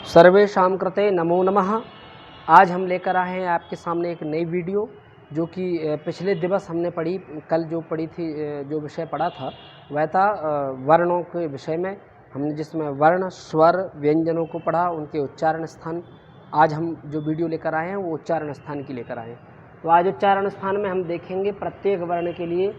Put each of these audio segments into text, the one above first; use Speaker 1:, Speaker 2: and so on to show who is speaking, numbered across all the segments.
Speaker 1: सर्वेषां कृते नमो नमः। आज हम लेकर आए हैं आपके सामने एक नई वीडियो जो कि पिछले दिवस हमने पढ़ी, कल जो पढ़ी थी, जो विषय पढ़ा था वह था वर्णों के विषय में। हमने जिसमें वर्ण, स्वर, व्यंजनों को पढ़ा, उनके उच्चारण स्थान। आज हम जो वीडियो लेकर आए हैं वो उच्चारण स्थान की लेकर आए हैं। तो आज उच्चारण स्थान में हम देखेंगे प्रत्येक वर्ण के लिए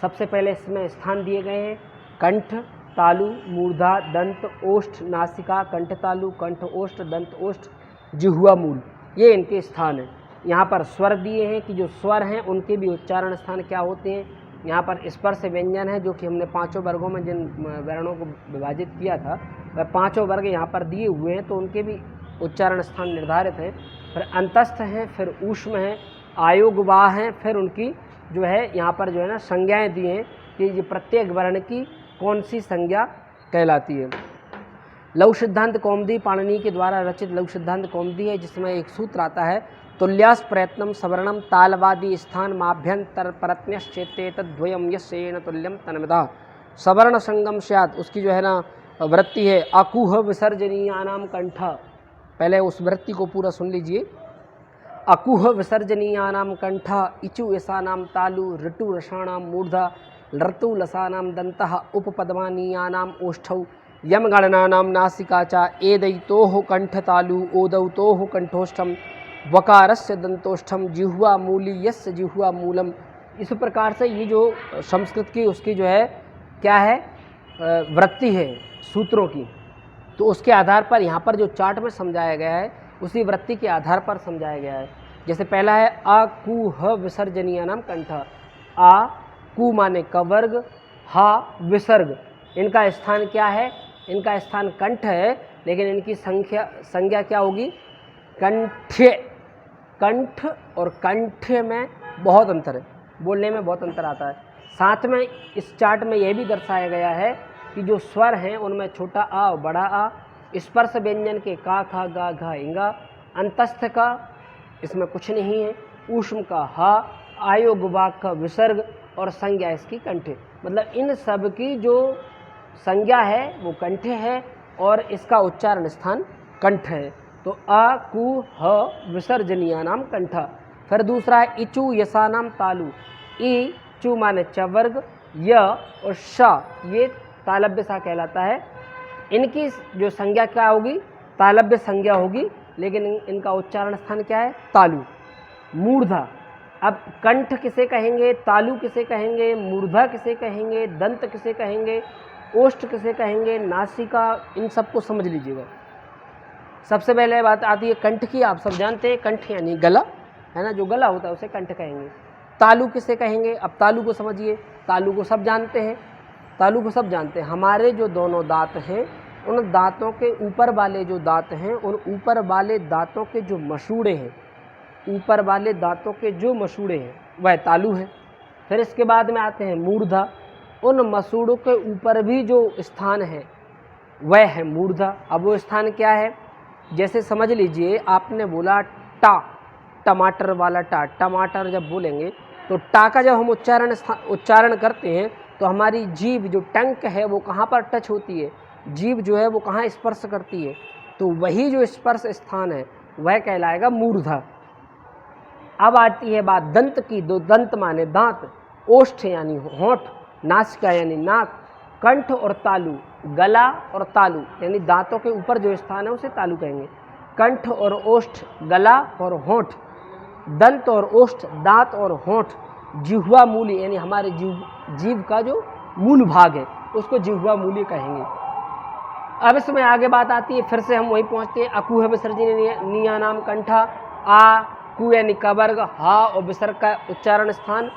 Speaker 1: सबसे पहले इसमें स्थान दिए गए हैं कंठ, तालु, मूर्धा, दंत, ओष्ठ, नासिका, कंठ तालु, कंठ ओष्ठ, दंत ओष्ठ, जिह्वा मूल, ये इनके स्थान हैं। यहाँ पर स्वर दिए हैं कि जो स्वर हैं उनके भी उच्चारण स्थान क्या होते हैं। यहाँ पर स्पर्श व्यंजन है जो कि हमने पांचों वर्गों में जिन वर्णों को विभाजित किया था वह पांचों वर्ग यहाँ पर दिए हुए हैं, तो उनके भी उच्चारण स्थान निर्धारित हैं। फिर अंतस्थ हैं, फिर ऊष्म हैं, आयोगवाह हैं, फिर उनकी जो है यहाँ पर जो है ना संज्ञाएँ दी हैं कि ये प्रत्येक वर्ण की कौन सी संज्ञा कहलाती है। लघु सिद्धांत कौमुदी पाणिनि के द्वारा रचित लघु सिद्धांत कौमुदी है, जिसमें एक सूत्र आता है तुल्यास प्रयत्नम सवर्णम तालवादी स्थान माभ्यंतर परत्न्यश्चेतेतद्वयम यस्येन तुल्यम तन्मदा सवर्ण संगम स्यात्। उसकी जो है ना वृत्ति है अकुह विसर्जनीयानाम कंठ। पहले उस वृत्ति को पूरा सुन लीजिए। अकुह विसर्जनीयानाम कंठ, इचु यसानाम तालु, ऋतु रसाणाम मूर्धा, लृतु लसानाम दंतः, उपपदमानीयानाम ओष्ठौ, यम गणनानाम नासिका च, एदयितोः कंठतालु, ओदौतोः कंठोष्ठम, वकारस्य दंतोष्ठम, जिह्वा मूली यस्य जिह्वा मूलम। इस प्रकार से ये जो संस्कृत की उसकी जो है क्या है वृत्ति है सूत्रों की, तो उसके आधार पर यहाँ पर जो चार्ट में समझाया गया है उसी वृत्ति के आधार पर समझाया गया है। जैसे पहला है अकुह विसर्जनीयानाम कंठ। आ कु माने कवर्ग, हा विसर्ग, इनका स्थान क्या है? इनका स्थान कंठ है, लेकिन इनकी संज्ञा क्या होगी? कंठ्य। कंठ और कंठ में बहुत अंतर है, बोलने में बहुत अंतर आता है। साथ में इस चार्ट में यह भी दर्शाया गया है कि जो स्वर हैं उनमें छोटा आ और बड़ा आ, स्पर्श व्यंजन के का, खा, गा, घा, इंगा, अंतस्थ का इसमें कुछ नहीं है, ऊष्म का हा, आयोग वाक का विसर्ग और संज्ञा इसकी कंठ। मतलब इन सब की जो संज्ञा है वो कंठ है और इसका उच्चारण स्थान कंठ है। तो अ कु ह विसर्जनीयानाम कंठ। फिर दूसरा है इचु यसानाम तालु। ई चु माने चवर्ग, य और श ये तालव्य सा कहलाता है। इनकी जो संज्ञा क्या होगी? तालव्य संज्ञा होगी, लेकिन इनका उच्चारण स्थान क्या है? तालु। मूर्धा, अब कंठ किसे कहेंगे, तालु किसे कहेंगे, मूर्धा किसे कहेंगे, दंत किसे कहेंगे, ओष्ठ किसे कहेंगे, नासिका, इन सबको समझ लीजिएगा। सबसे पहले बात आती है कंठ की। आप सब जानते हैं कंठ यानी गला है ना, जो गला होता है उसे कंठ कहेंगे। तालु किसे कहेंगे? अब तालु को समझिए। तालु को सब जानते हैं, तालु को सब जानते हैं। हमारे जो दोनों दांत हैं उन दांतों के ऊपर वाले जो दांत हैं उन ऊपर वाले दांतों के जो मसूड़े हैं, ऊपर वाले दांतों के जो मसूड़े हैं वह तालु है। फिर इसके बाद में आते हैं मूर्धा। उन मसूड़ों के ऊपर भी जो स्थान है वह है मूर्धा। अब वो स्थान क्या है? जैसे समझ लीजिए आपने बोला टा, टमाटर वाला टा, टमाटर जब बोलेंगे तो टा का जब हम उच्चारण करते हैं तो हमारी जीभ जो टंक है वो कहाँ पर टच होती है? जीभ जो है वो कहाँ स्पर्श करती है? तो वही जो स्पर्श स्थान है वह कहलाएगा मूर्धा। अब आती है बात दंत की। दो दंत माने दांत, ओष्ठ यानी होंठ, नासिका यानी नाक, कंठ और तालु, गला और तालु यानी दांतों के ऊपर जो स्थान है उसे तालु कहेंगे। कंठ और ओष्ठ, गला और होंठ, दंत और ओष्ठ, दांत और होंठ, जिह्वा मूली यानी हमारे जीभ का जो मूल भाग है उसको जिह्वा मूली कहेंगे। अब इसमें आगे बात आती है, फिर से हम वहीं पहुंचते हैं। अकुह विसर्जनीयानाम कंठ। आ कु यानी कवर्ग, हा और विसर्ग का उच्चारण स्थान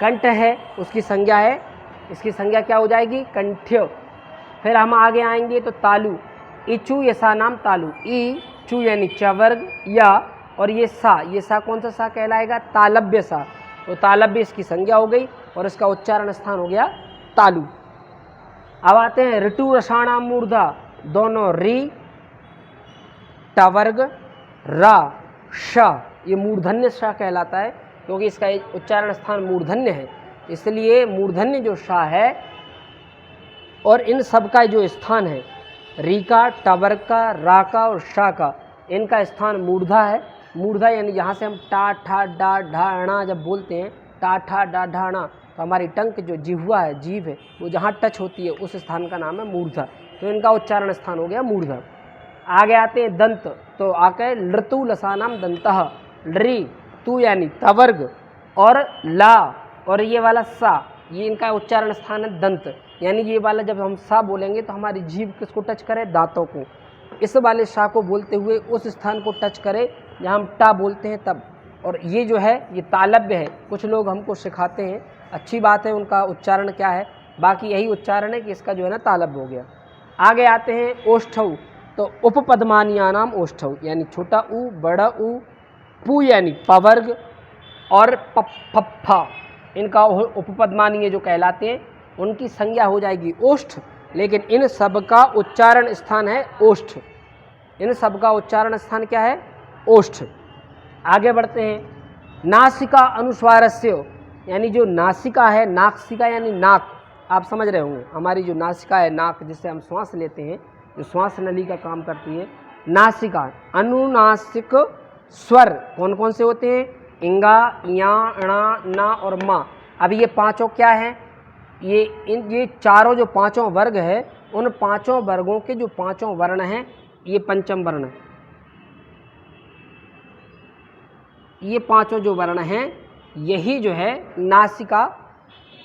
Speaker 1: कंठ है, उसकी संज्ञा है, इसकी संज्ञा क्या हो जाएगी? कंठ्य। फिर हम आगे आएंगे तो तालु। इचु यसानाम तालु। ई चु यानी चवर्ग, या और ये सा कौन सा सा कहलाएगा? तालव्य सा। तो तालव्य इसकी संज्ञा हो गई और इसका उच्चारण स्थान हो गया तालु। अब आते हैं ऋतु रसाणाम मूर्धा। दोनों री, टवर्ग, रा, श, ये मूर्धन्य श कहलाता है क्योंकि इसका उच्चारण स्थान मूर्धन्य है, इसलिए मूर्धन्य जो श है और इन सब का जो स्थान है रीका, टवर्का, राका और शाका, इनका स्थान मूर्धा है। मूर्धा यानी यहाँ से हम टा ठा डा ढा णा जब बोलते हैं, टा ठा डा ढा णा, तो हमारी टंक जो जिह्वा है, जीभ है, वो जहाँ टच होती है उस स्थान का नाम है मूर्धा। तो इनका उच्चारण स्थान हो गया मूर्धा। आगे आते हैं दंत, तो आके लृतु लसानाम दंतः, लृ तू यानी तवर्ग और ला और ये वाला सा, ये इनका उच्चारण स्थान है दंत। यानी ये वाला जब हम सा बोलेंगे तो हमारी जीभ किसको टच करे, दांतों को। इस वाले सा को बोलते हुए उस स्थान को टच करे जहाँ हम टा बोलते हैं तब। और ये जो है ये तालव्य है, कुछ लोग हमको सिखाते हैं, अच्छी बात है, उनका उच्चारण क्या है, बाकी यही उच्चारण है कि इसका जो है ना तालव्य हो गया। आगे आते हैं ओष्ठौ, तो उपपद्मानियानाम ओष्ठौ यानी छोटा ऊ, बड़ा ऊ, पू यानी पवर्ग और पप्फा, इनका उपपद्मानीय जो कहलाते हैं उनकी संज्ञा हो जाएगी ओष्ठ, लेकिन इन सब का उच्चारण स्थान है ओष्ठ। इन सब का उच्चारण स्थान क्या है, ओष्ठ। आगे बढ़ते हैं। नासिका अनुस्वारस्य, यानी जो नासिका है, नासिका यानी नाक, आप समझ रहे होंगे, हमारी जो नासिका है, नाक जिससे हम श्वास लेते हैं, जो श्वास नली का काम करती है, नासिका। अनुनासिक स्वर कौन कौन से होते हैं, इंगा, या, णा, ना और मा। अब ये पांचों क्या हैं, ये चारों जो पांचों वर्ग है, उन पांचों वर्गों के जो पांचों वर्ण हैं, ये पंचम वर्ण, ये पांचों जो वर्ण हैं यही जो है नासिका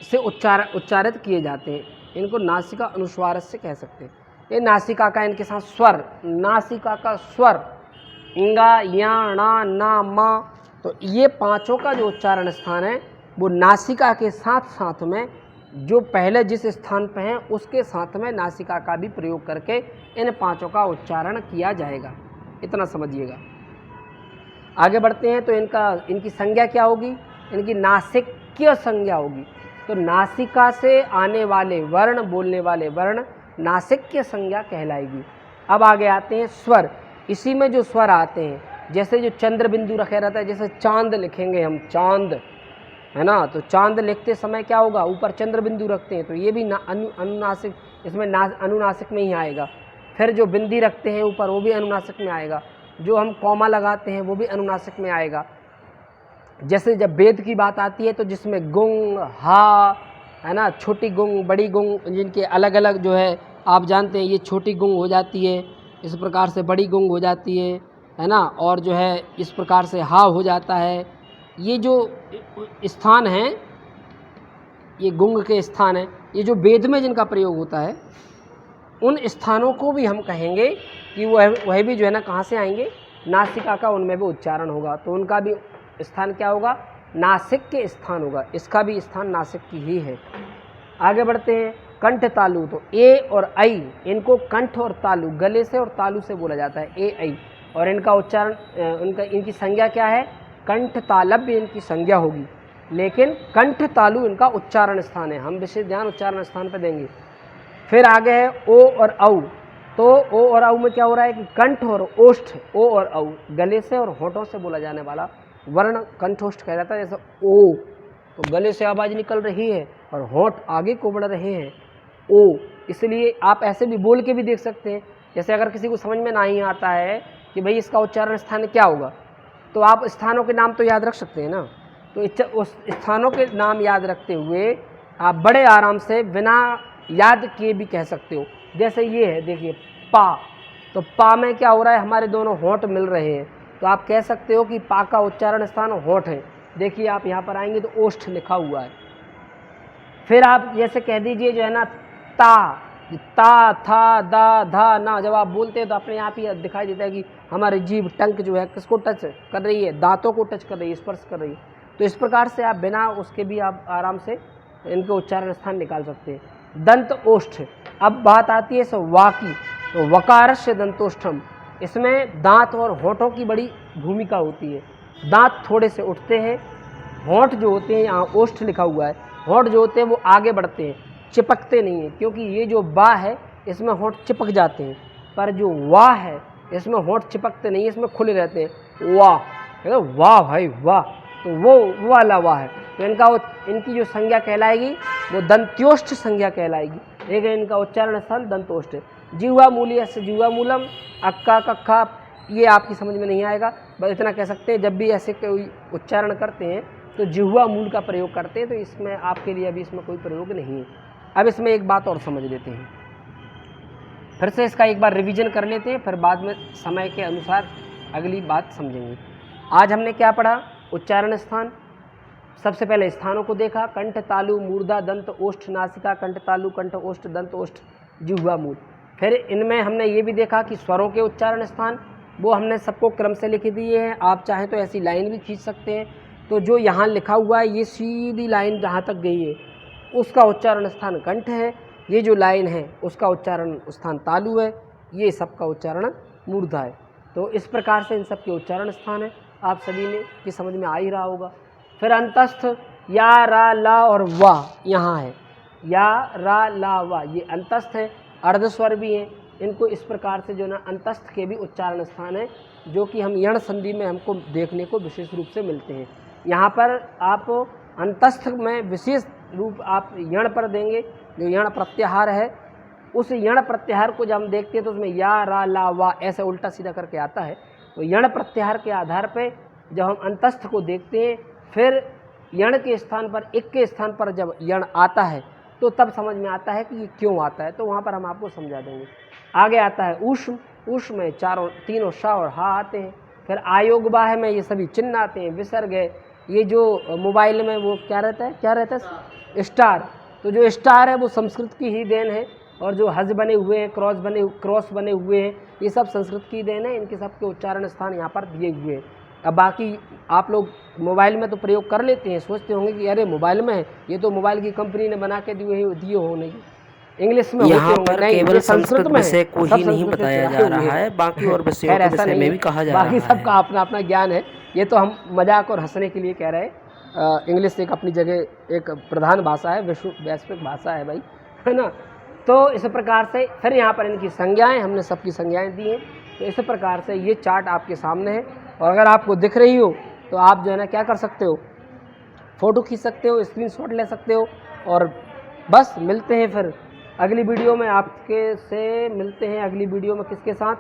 Speaker 1: से उच्चारित किए जाते हैं। इनको नासिका अनुस्वार से कह सकते हैं। ये नासिका का इनके साथ स्वर, नासिका का स्वर इंगा, या, णा, ना, मा, तो ये पांचों का जो उच्चारण स्थान है वो नासिका के साथ साथ में जो पहले जिस स्थान पे हैं उसके साथ में नासिका का भी प्रयोग करके इन पांचों का उच्चारण किया जाएगा, इतना समझिएगा। आगे बढ़ते हैं। तो इनकी संज्ञा क्या होगी, इनकी नासिक्य संज्ञा होगी। तो नासिका से आने वाले वर्ण, बोलने वाले वर्ण नासिक्य संज्ञा कहलाएगी। अब आगे आते हैं स्वर। इसी में जो स्वर आते हैं, जैसे जो चंद्र बिंदु रखे रहता है, जैसे चांद लिखेंगे हम, चांद है ना, तो चांद लिखते समय क्या होगा, ऊपर चंद्र बिंदु रखते हैं, तो ये भी अनुनासिक, इसमें अनुनासिक में ही आएगा। फिर जो बिंदी रखते हैं ऊपर, वो भी अनुनासिक में आएगा। जो हम कॉमा लगाते हैं वो भी अनुनासिक में आएगा। जैसे जब वेद की बात आती है तो जिसमें गुंग, हा, है ना, छोटी गुंग, बड़ी गुंग, जिनके अलग अलग जो है आप जानते हैं, ये छोटी गुंग हो जाती है, इस प्रकार से बड़ी गुंग हो जाती है ना, और जो है इस प्रकार से हा हो जाता है। ये जो स्थान हैं, ये गुंग के स्थान हैं, ये जो वेद में जिनका प्रयोग होता है, उन स्थानों को भी हम कहेंगे कि वह भी जो है ना कहाँ से आएंगे, नासिका का उनमें भी उच्चारण होगा, तो उनका भी स्थान क्या होगा, नासिक के स्थान होगा। इसका भी स्थान नासिक की ही है। आगे बढ़ते हैं। कंठ तालु, तो ए और आई, इनको कंठ और तालु, गले से और तालु से बोला जाता है, ए आई, और इनका उच्चारण, इनकी संज्ञा क्या है, कंठ तालव्य इनकी संज्ञा होगी, लेकिन कंठ तालु इनका उच्चारण स्थान है। हम विशेष ध्यान उच्चारण स्थान पर देंगे। फिर आगे है ओ और औ, तो ओ और औ में क्या हो रहा है कि कंठ और ओष्ठ, ओ और औ गले से और होठों से बोला जाने वाला वर्ण कंठोष्ठ कहलाता है। जैसे ओ, तो गले से आवाज़ निकल रही है और होठ आगे को बढ़ रहे हैं, ओ, इसलिए आप ऐसे भी बोल के भी देख सकते हैं। जैसे अगर किसी को समझ में नहीं आता है कि भाई इसका उच्चारण स्थान क्या होगा, तो आप स्थानों के नाम तो याद रख सकते हैं ना, तो उस स्थानों के नाम याद रखते हुए आप बड़े आराम से बिना याद किए भी कह सकते हो। जैसे ये है, देखिए पा, तो पा में क्या हो रहा है, हमारे दोनों होंठ मिल रहे हैं, तो आप कह सकते हो कि पा का उच्चारण स्थान होंठ है। देखिए आप यहाँ पर आएंगे तो ओष्ठ लिखा हुआ है। फिर आप जैसे कह दीजिए जो है ना ता, ता, था, दा, धा, ना, जब आप बोलते हैं तो अपने आप ही दिखाई देता है कि हमारी जीभ, टंक जो है किसको टच कर रही है, दांतों को टच कर रही है, स्पर्श कर रही है। तो इस प्रकार से आप बिना उसके भी आप आराम से इनके उच्चारण स्थान निकाल सकते हैं। दंत ओष्ठ। अब बात आती है सो वा की, तो वकारस्य दंतोष्ठम, इसमें दांत और होठों की बड़ी भूमिका होती है। दांत थोड़े से उठते हैं, होंठ जो होते हैं, यहाँ ओष्ठ लिखा हुआ है, होंठ जो होते हैं वो आगे बढ़ते हैं, चिपकते नहीं हैं, क्योंकि ये जो बा है इसमें होंठ चिपक जाते हैं, पर जो वाह है इसमें होंठ चिपकते नहीं, इसमें खुले रहते हैं। वाह, वाह भाई वाह, तो वो वाला वाह है। तो इनकी जो संज्ञा कहलाएगी वो दंत्योष्ठ संज्ञा कहलाएगी, लेकिन इनका उच्चारण स्थान दंतोष्ठ है। जिह्वा मूल्य से जिह्वा मूलम, अक्का कक्का ये आपकी समझ में नहीं आएगा, बस इतना कह सकते हैं जब भी ऐसे कोई उच्चारण करते हैं तो जिह्वा मूल का प्रयोग करते हैं, तो इसमें आपके लिए अभी इसमें कोई प्रयोग नहीं है। अब इसमें एक बात और समझ लेते हैं, फिर से इसका एक बार रिवीजन कर लेते हैं, फिर बाद में समय के अनुसार अगली बात समझेंगे। आज हमने क्या पढ़ा? उच्चारण स्थान। सबसे पहले स्थानों को देखा, कंठ, तालु, मूर्धा, दंत, ओष्ठ, नासिका, कंठ, तालु, कंठ, ओष्ठ, दंत, ओष्ठ, जिह्वा मूल। फिर इनमें हमने ये भी देखा कि स्वरों के उच्चारण स्थान, वो हमने सबको क्रम से लिख दिए हैं। आप चाहें तो ऐसी लाइन भी खींच सकते हैं। तो जो यहाँ लिखा हुआ है, ये सीधी लाइन जहाँ तक गई है उसका उच्चारण स्थान कंठ है, ये जो लाइन है उसका उच्चारण स्थान तालु है, ये सबका उच्चारण मूर्धा है। तो इस प्रकार से इन सब के उच्चारण स्थान है, आप सभी ने की समझ में आ ही रहा होगा। फिर अंतस्थ, या, रा, ला और वा यहाँ है, या, रा, ला, वा, ये अंतस्थ है। अर्धस्वर भी हैं, इनको इस प्रकार से जो ना अंतस्थ के भी उच्चारण स्थान है, जो कि हम यण संधि में हमको देखने को विशेष रूप से मिलते हैं। यहाँ पर आप अंतस्थ में विशेष रूप आप यण पर देंगे, जो यण प्रत्याहार है, उस यण प्रत्याहार को जब हम देखते हैं तो उसमें या, रा, ला, वा ऐसे उल्टा सीधा करके आता है। तो यण प्रत्याहार के आधार पर जब हम अंतस्थ को देखते हैं, फिर यण के स्थान पर, इक के स्थान पर जब यण आता है तो तब समझ में आता है कि ये क्यों आता है, तो वहाँ पर हम आपको समझा देंगे। आगे आता है ऊष्म, ऊष्म में तीनों श और हा आते हैं। फिर आयोग बाह में ये सभी चिन्ह आते हैं। विसर्ग है, ये जो मोबाइल में वो क्या रहता है, स्टार, तो जो स्टार है वो संस्कृत की ही देन है, और जो हज बने हुए हैं, क्रॉस बने हुए हैं, ये सब संस्कृत की देन है। इनके सब के उच्चारण स्थान यहाँ पर दिए हुए हैं। अब बाकी आप लोग मोबाइल में तो प्रयोग कर लेते हैं, सोचते होंगे कि अरे मोबाइल में है, ये तो मोबाइल की कंपनी ने बना के दिए होने, इंग्लिश में
Speaker 2: यहाँ पर केवल संस्कृत विषय को ही नहीं बताया जा रहा है, बाकी और विषयों के विषय में भी कहा जा रहा है।
Speaker 1: बाकी सबका अपना अपना ज्ञान है, ये तो हम मजाक और हंसने के लिए कह रहे हैं। इंग्लिश एक अपनी जगह एक प्रधान भाषा है, वैश्विक भाषा है भाई, है ना। तो इस प्रकार से फिर यहाँ पर इनकी संज्ञाएँ, हमने सबकी संज्ञाएँ दी हैं। तो इस प्रकार से ये चार्ट आपके सामने है, और अगर आपको दिख रही हो तो आप जो है ना क्या कर सकते हो, फ़ोटो खींच सकते हो, स्क्रीनशॉट ले सकते हो। और बस मिलते हैं फिर अगली वीडियो में, आपके से मिलते हैं अगली वीडियो में, किसके साथ?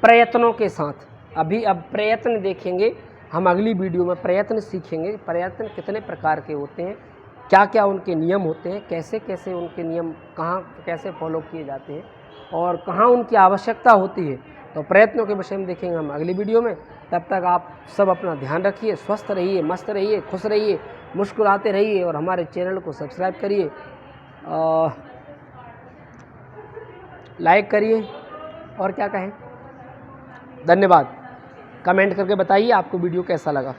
Speaker 1: प्रयत्नों के साथ। अब प्रयत्न देखेंगे हम, अगली वीडियो में प्रयत्न सीखेंगे। प्रयत्न कितने प्रकार के होते हैं, क्या क्या उनके नियम होते हैं, कैसे कैसे उनके नियम कहाँ कैसे फॉलो किए जाते हैं, और कहाँ उनकी आवश्यकता होती है। तो प्रयत्नों के विषय में देखेंगे हम अगली वीडियो में। तब तक आप सब अपना ध्यान रखिए, स्वस्थ रहिए, मस्त रहिए, खुश रहिए, मुस्कुराते रहिए, और हमारे चैनल को सब्सक्राइब करिए, लाइक करिए, और क्या कहें, धन्यवाद। कमेंट करके बताइए आपको वीडियो कैसा लगा।